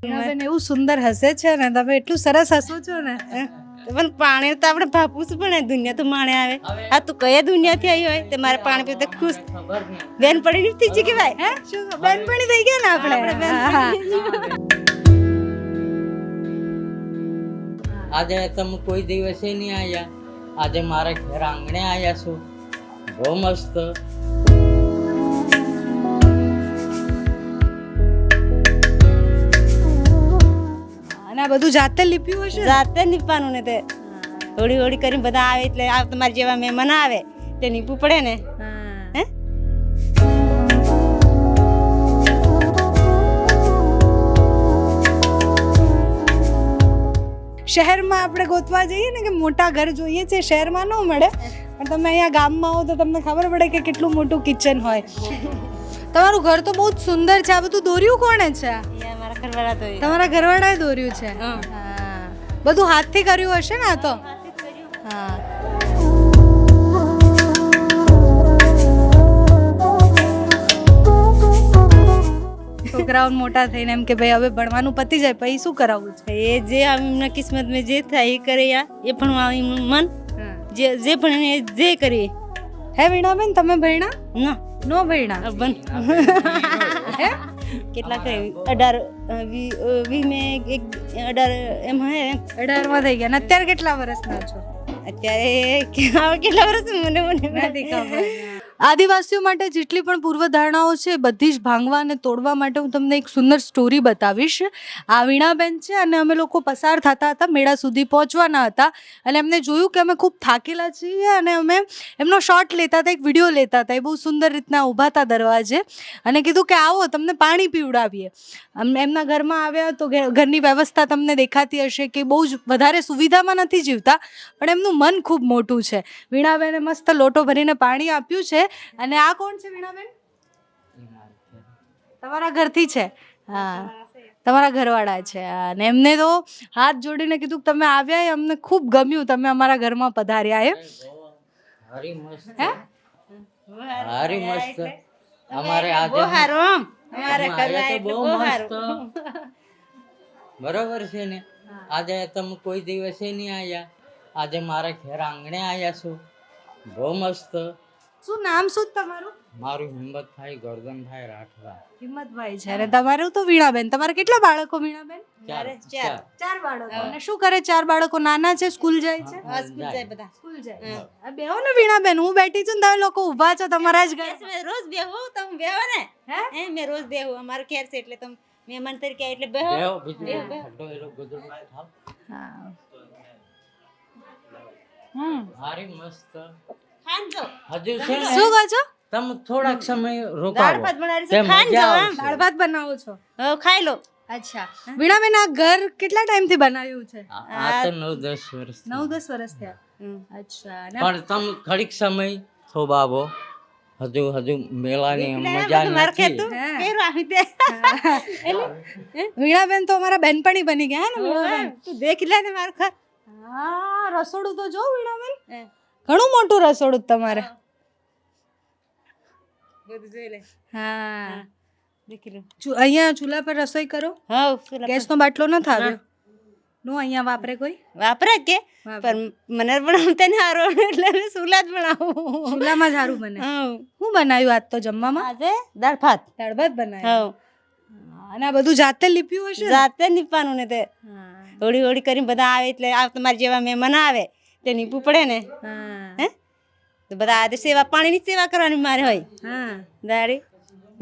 બેન એવું સુંદર હસે છે ને, તમે એટલું સરસ હસો છો ને. પણ પાણી તો આપણે ભાપવું જ પડે, દુનિયા તો માણે આવે. આ તું કયા દુનિયાથી આવી હોય તે મારે પાણી પીવું તો ખુશ બેન પડી નથી થઈ કે ભાઈ. હે શું બેનપણી થઈ ગયા ને આપણે. આજે તમે કોઈ દિવસે નહીં આવ્યા, આજે મારા ઘર આંગણે આવ્યા છો. બહુ મસ્ત. અને આ બધું જાતે લીપ્યું હશે. જાતે નીપવાનું ને તે હોળી હોળી કરીને બધા આવે એટલે આ તમારા જેવા મહેમાન આવે તે નીપવું પડે ને. હે શહેરમાં આપણે ગોતવા જઈએ ને કે મોટા ઘર જોઈએ છે, શહેરમાં ન મળે, પણ તમે અહીંયા ગામમાં આવો તો તમને ખબર પડે કે કેટલું મોટું કિચન હોય. તમારું ઘર તો બહુ જ સુંદર છે. આ બધું દોર્યું કોણે છે? અહીંયા મારા ઘરવાળા તો તમારા ઘરવાળાએ દોર્યું છે. હા. બધું હાથથી કર્યું હશે ને આ તો. હા. છોકરાઓ મોટા થઈને એમ કે ભાઈ હવે ભણવાનું પતી જાય પછી શું કરાવવું છે? એ જે એમના કિસ્મતમાં જે થાય એ કરે યા એ ભણવા એમનું મન જે ભણે એ જે કરીએ. હે વીણાબેન તમે ભણ્યા? ના નો ભણ્યા? બન હે કેટલા કરે 18 20 મેં 18 એમ હે 18 માં થઈ ગયા ને અત્યારે કેટલા વર્ષના છો? અત્યારે કેટલા વર્ષ મને નથી ખબર. આદિવાસીઓ માટે જેટલી પણ પૂર્વધારણાઓ છે બધી જ ભાંગવા અને તોડવા માટે હું તમને એક સુંદર સ્ટોરી બતાવીશ. આ વીણાબેન છે અને અમે લોકો પસાર થતા હતા, મેળા સુધી પહોંચવાના હતા અને એમને જોયું કે અમે ખૂબ થાકેલા છીએ અને અમે એમનો શોટ લેતા હતા, એક વિડીયો લેતા હતા. એ બહુ સુંદર રીતના ઊભા હતા દરવાજે અને કીધું કે આવો તમને પાણી પીવડાવીએ. એમના ઘરમાં આવ્યા તો ઘરની વ્યવસ્થા તમને દેખાતી હશે કે બહુ જ વધારે સુવિધામાં નથી જીવતા, પણ એમનું મન ખૂબ મોટું છે. વીણાબેને મસ્ત લોટો ભરીને પાણી આપ્યું છે. અને આ કોણ છે વીણાબેન? તમારા ઘરથી છે? હા, તમારા ઘરવાળા છે. અને એમને તો હાથ જોડીને કીધું તમે આવ્યા એ અમને ખૂબ ગમ્યું, તમે અમારા ઘરમાં પધાર્યા એમ. હારી મસ્ત. હે હારી મસ્ત. અમારે આજે બહુ સારું અમારે અમે આવ્યા તો બહુ બહુ મસ્ત. સારું. બરોબર છે ને. આજે તમે કોઈ દિવસે નહીં આવ્યા, આજે મારા ઘર આંગણે આવ્યા છો. બહુ મસ્ત. શું નામ શું તમારું? મારું હિંમતભાઈ ગોરધનભાઈ રાઠવા. હિંમતભાઈ છે. અને તમારું તો વીણાબેન. તમારે કેટલા બાળકો વીણાબેન? મારે ચાર. 4 બાળકો. અને શું કરે 4 બાળકો? નાના છે, સ્કૂલ જાય છે? હા, સ્કૂલ જાય બધા. સ્કૂલ જાય. આ બેહો ને વીણાબેન, હું બેઠી છું ને તમે લોકો ઊભા છો તમારા જ ઘર. મેં રોજ બેહું, તમે બેહો ને. હે હે મેં રોજ બેહું, અમારું ઘેર છે એટલે તમે મહેમાન તરીકે આવ્યા એટલે બેહો. બેહો બીજું ઠંડો એલો ગોદડું થાવ. હા. હારી મસ્ત. ખાંજો હજુ છે ને શું કહો છો? તમે થોડાક સમય દાળ રોકાવો. ભાત બનાવી તે છે, ખાંજો મજા આમ. આવશે. દાળ ભાત બનાવો છો? હવે ખાઈ લો. અચ્છા. વીણાબેન આ ઘર કેટલા ટાઈમથી બનાવ્યું છે? આ તો 9-10 વર્ષ. 9-10 વર્ષ થયા. અચ્છા. અને પણ તમે ઘડીક સમય થોભાવો. હજુ મેળાની મજા મારે નથી. ખેતું કેરું આવી દે. વીણાબેન તો અમારા બેનપણી બની ગયા ને વીણાબેન. તું દેખ લે ને મારું ઘર. હા, રસોડું તો જો વીણાબેન, હે. ઘણું મોટું રસોડું તમારે. બધું જોઈ લે. હા. દેખી લો. અહીંયા ચૂલા પર રસોઈ કરો? હા પેલા ગેસનો બાટલો ન થાવ્યો? નો અહીંયા વાપરે કોઈ? વાપરે કે વાપરે. પણ મને બનાવતા ને હારો એટલે મેં સુલાદ બનાવું. ચૂલામાં જ સારું બને. હા શું બનાવ્યું આજ તો જમવામાં? આજે દાળ ભાત. દાળ ભાત બનાવ્યું. હા અને આ બધું જાતે લીપ્યું હશે ને? જાતે નીપવાનું ને તે હા. હોળી હોળી કરીને બધા આવે એટલે આ તમારા જેવા મહેમાન આવે તે નીપવું પડે ને. હા. હે તો બધા આજે સેવા પાણીની સેવા કરવાની મારે હોય. હા. દાડી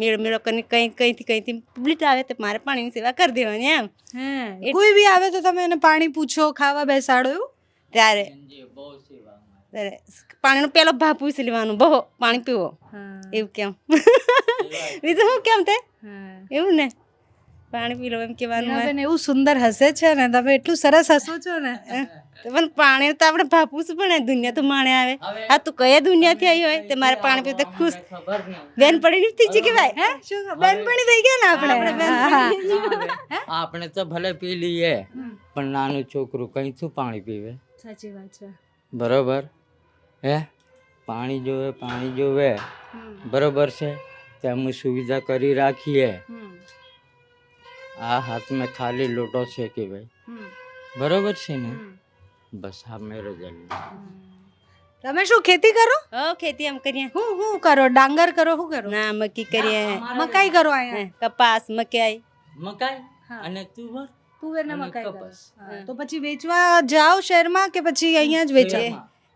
મેળો મેળો કરીને કંઈથી પબ્લિક આવે તો મારે પાણીની સેવા કરી દેવાની એમ. હા. કોઈ બી આવે તો તમે એને પાણી પૂછો, ખાવા બેસાડો એવું? ત્યારે ત્યારે પાણીનો પેલો ભાવ પૂછી લેવાનું, બહુ પાણી પીવો હા. એવું કેમ. બીજું શું કેમ તે હા. એવું ને પાણી પી લો એમ કહેવાનું. વીણાબેન એવું સુંદર હસે છે ને, તમે એટલું સરસ હસો છો ને. પણ પાણી તો આપણે ભાપવું જ પડે, દુનિયા તો માણે આવે. આ તું કયા દુનિયાથી આવી હોય તે મારે પાણી પીવું તો ખુશ ખબર નહીં. બેન પડી નથી કે ભાઈ. હે શું બેનપણી થઈ ગયા ને આપણે? હા. આપણે તો ભલે પી લઈએ, પણ નાનું છોકરું કઈથી પાણી પીવે? સાચી વાત છે. બરોબર હે? પાણી જોવે. બરોબર છે તે અમે સુવિધા કરી રાખીએ. આ હાથમાં ખાલી લોટો છે કે ભાઈ, બરોબર છે ને, બસ આ મેરો જન્મ. તમે શું ખેતી કરો? હો ખેતી આમ કરીએ. હું કરો? ડાંગર કરો? શું કરો? ના મક્કી કરીએ, મકાઈ કરો અહીંયા? કપાસ મકાઈ. મકાઈ હા. અને તુવર તુવેર ને અને મકાઈ કરો. કપાસ. હા, તો પછી વેચવા જાઓ શહેરમાં કે પછી અહીંયા જ વેચે?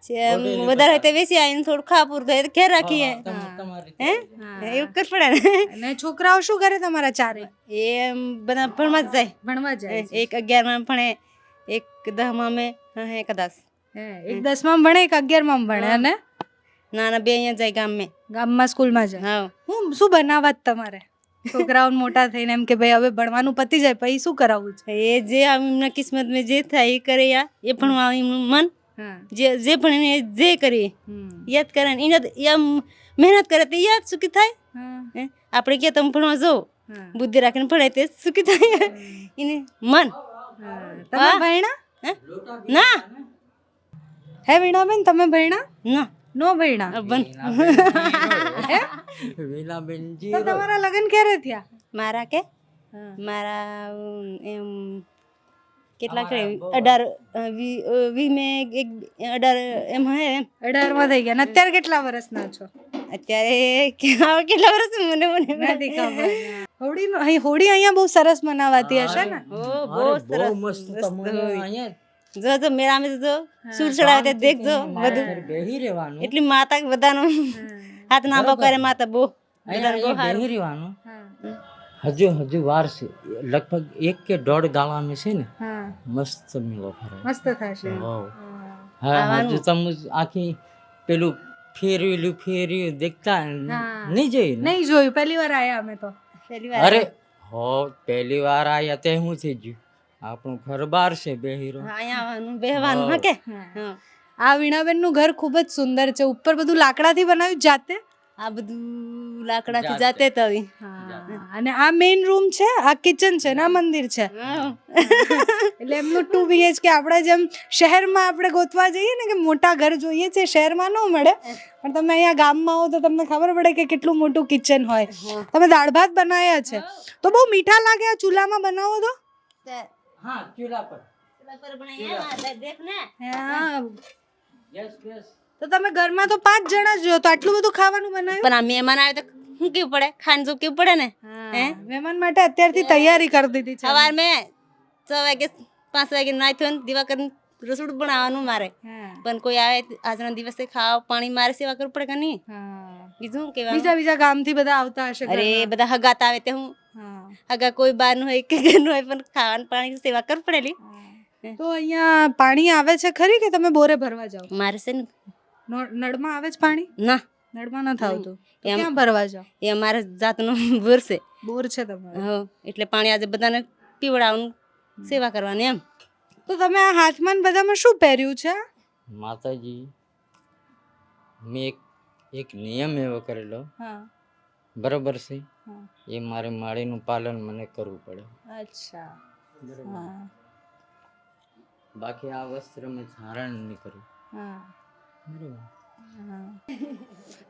શહેરમાં. વધારે હોય તો વેચી આવીને થોડું ખાપુર થાય તો ઘેર રાખીએ. તમારી હે એવું કર પડે ને. અને છોકરાઓ શું કરે તમારા ચારે? એ બધા ભણવા જ જાય. ભણવા જાય છે. એક 11માં ભણે, એક 10માં મેં, એક 10. એક 10માં ભણે, એક 11માં ભણે. અને નાના બે અહીંયા જાય ગામમાં. ગામમાં સ્કૂલમાં જાય. હા હું શું બનાવવા જ તમારે છોકરાઓને મોટા થઈને એમ કે ભાઈ હવે ભણવાનું પતી જાય પછી શું કરાવવું છે? એ જે એમના કિસ્મતમાં જે થાય એ કરે યા એ ભણવા એમનું મન હા. જે ભણે એ જે કરે યાદ કરે ને એને એમ મહેનત કરે તે યાદ સુખી થાય. હા. આપણે કે તમે ભણવા જાઓ, હા. બુદ્ધિ રાખીને ભણે તે સુખી થાય એને મન. તમે ભણ્યા? હે? ના હે વીણાબેન તમે ભણ્યા? ના નો ભણ્યા? બન વીણાબેન જી તો તમારા લગ્ન ક્યારે થયા? મારા કે મારા એમ કેટલા કરે 18 વી મે 18 એમ હે એમ 18 માં થઈ ગયા ને અત્યારે કેટલા વર્ષના છો? અત્યારે કેટલા વર્ષ મને નથી ખબર. હોળી અહીંયા બહુ સરસ મનાવાતી હશે ને? બહુ સરસ મસ્ત તમારે અહીંયા જો જો મેળામાં જો સૂર ચડાવે તે દેખજો બધું. બેહી રહેવાનું, એટલી માતા બધાનો હાથ નાબો કરે માતા બહુ અહીંયા બેહી રહેવાનું. હા. હજુ વાર છે, લગભગ 1 કે 1.5 ગાળામાં છે ને હા. મસ્ત મેળો ભરાય. મસ્ત થશે. વાવ. હા હજુ તમે આખી પેલું ફેરવ્યું દેખતા નહીં જોયું ને? નહીં જોયું, પહેલી વાર આયા અમે તો. પહેલી વાર અરે હો પહેલી વાર આયા તે શું થઈ ગયું, આપણું ઘર બાર છે બેહીરો. અહીંયા આવવાનું બેહવાનું હા કે હા. આ વીણાબેન નું ઘર ખૂબ જ સુંદર છે. ઉપર બધું લાકડાથી બનાવ્યું જાતે? આ બધું લાકડાથી જાતે તવી. અને આ મેઇન રૂમ છે, આ કિચન છે ને આ મંદિર છે. એટલે એમનું 2 BHK આપણે જેમ શહેરમાં આપણે ગોતવા જઈએ ને કે મોટા ઘર જોઈએ છે, શહેરમાં ન મળે, પણ તમે અહીંયા ગામમાં હો તો તમને ખબર પડે કે કેટલું મોટું કિચન હોય. તમે દાળ ભાત બનાવ્યા છે તો બહુ મીઠા લાગે. આ ચૂલામાં બનાવો તો હા ચૂલા પર. દેખ ને હા. Yes yes. તો તમે ઘરમાં તો 5 જણા જ છો તો આટલું બધું ખાવાનું બનાવ્યું? પણ આ મહેમાન આવે તો શું કેવું પડે, ખાન જો કેવું પડે ને. મહેમાન માટે અત્યારથી તૈયારી કરી દીધી છે. સવાર મેં 6 વાગે 5 વાગે નાઈ થયો દીવા કરીને રસોડું બનાવવાનું મારે. પણ કોઈ આવે આજના દિવસે ખાવા પાણી મારે સેવા કરવું પડે કે નહીં. બીજું કેવા બીજા ગામથી બધા આવતા હશે. અરે બધા હગાત આવે તે હું હગા કોઈ બાર નું હોય કે ઘરનું હોય પણ ખાવાનું પાણી સેવા કરવું પડેલી. તો અહીંયા પાણી આવે છે ખરી કે તમે બોરે ભરવા જાઓ? મારે છે ને નળમાં આવે છે પાણી? ના નળમાં નથી આવતું. ક્યાં ભરવા જાઓ? એ અમારા જાતનો બોર છે. બોર છે તમારે? હા એટલે પાણી આજે બધાને પીવડાવવાનું સેવા કરવાની એમ. તો તમે આ હાથમાં ને બધામાં શું પહેર્યું છે? માતાજી મેં એક નિયમ એવો કરેલો, બરોબર છે, એ મારે માળીનું પાલન મને કરવું પડે. અચ્છા. બાકી આ વસ્ત્ર મેં ધારણ નહીં કરું. બરોબર.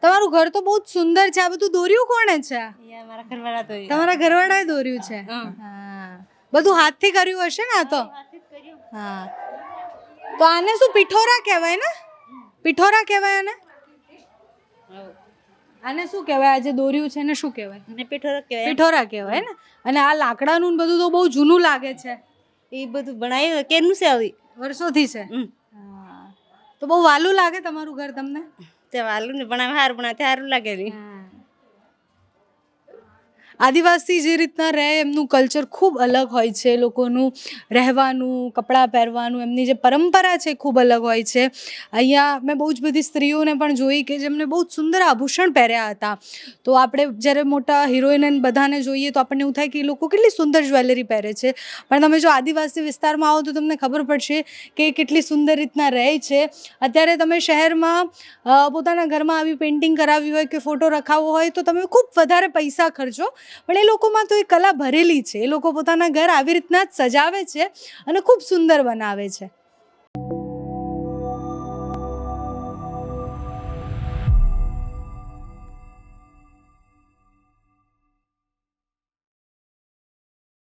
તમારું ઘર તો બહુ જ સુંદર છે. આ બધું દોર્યું કોણે છે? મારા ઘરવાળા તો તમારા ઘરવાળાએ દોર્યું છે? હા. બધું હાથથી કર્યું હશે ને આ તો? હા. તો આને શું પિઠોરા કહેવાય ને? પિઠોરા કહેવાય આને? આને શું કહેવાય? આ જે દોર્યું છે એને શું કહેવાય? અને પિઠોરા કહેવાય. પિઠોરા કહેવાય ને. અને આ લાકડાનું બધું તો બહુ જૂનું લાગે છે. એ બધું બનાવ્યું કેનું છે આવી વર્ષોથી છે. તો બહુ વાલું લાગે તમારું ઘર તમને? તે વાલું ને બનાવે સારું બનાવે સારું લાગે. આદિવાસી જે રીતના રહે એમનું કલ્ચર ખૂબ અલગ હોય છે. લોકોનું રહેવાનું, કપડાં પહેરવાનું, એમની જે પરંપરા છે ખૂબ અલગ હોય છે. અહીંયા મેં બહુ જ બધી સ્ત્રીઓને પણ જોઈ કે જેમને બહુ જ સુંદર આભૂષણ પહેર્યા હતા. તો આપણે જ્યારે મોટા હિરોઈન બધાને જોઈએ તો આપણને એવું થાય કે એ લોકો કેટલી સુંદર જ્વેલરી પહેરે છે. પણ તમે જો આદિવાસી વિસ્તારમાં આવો તો તમને ખબર પડશે કે એ કેટલી સુંદર રીતના રહે છે. અત્યારે તમે શહેરમાં પોતાના ઘરમાં આવી પેઇન્ટિંગ કરાવી હોય કે ફોટો રખાવવો હોય તો તમે ખૂબ વધારે પૈસા ખર્ચો, પણ એ લોકોમાં તો એ કલા ભરેલી છે. એ લોકો પોતાના ઘર આવી રીતના જ સજાવે છે અને ખૂબ સુંદર બનાવે છે.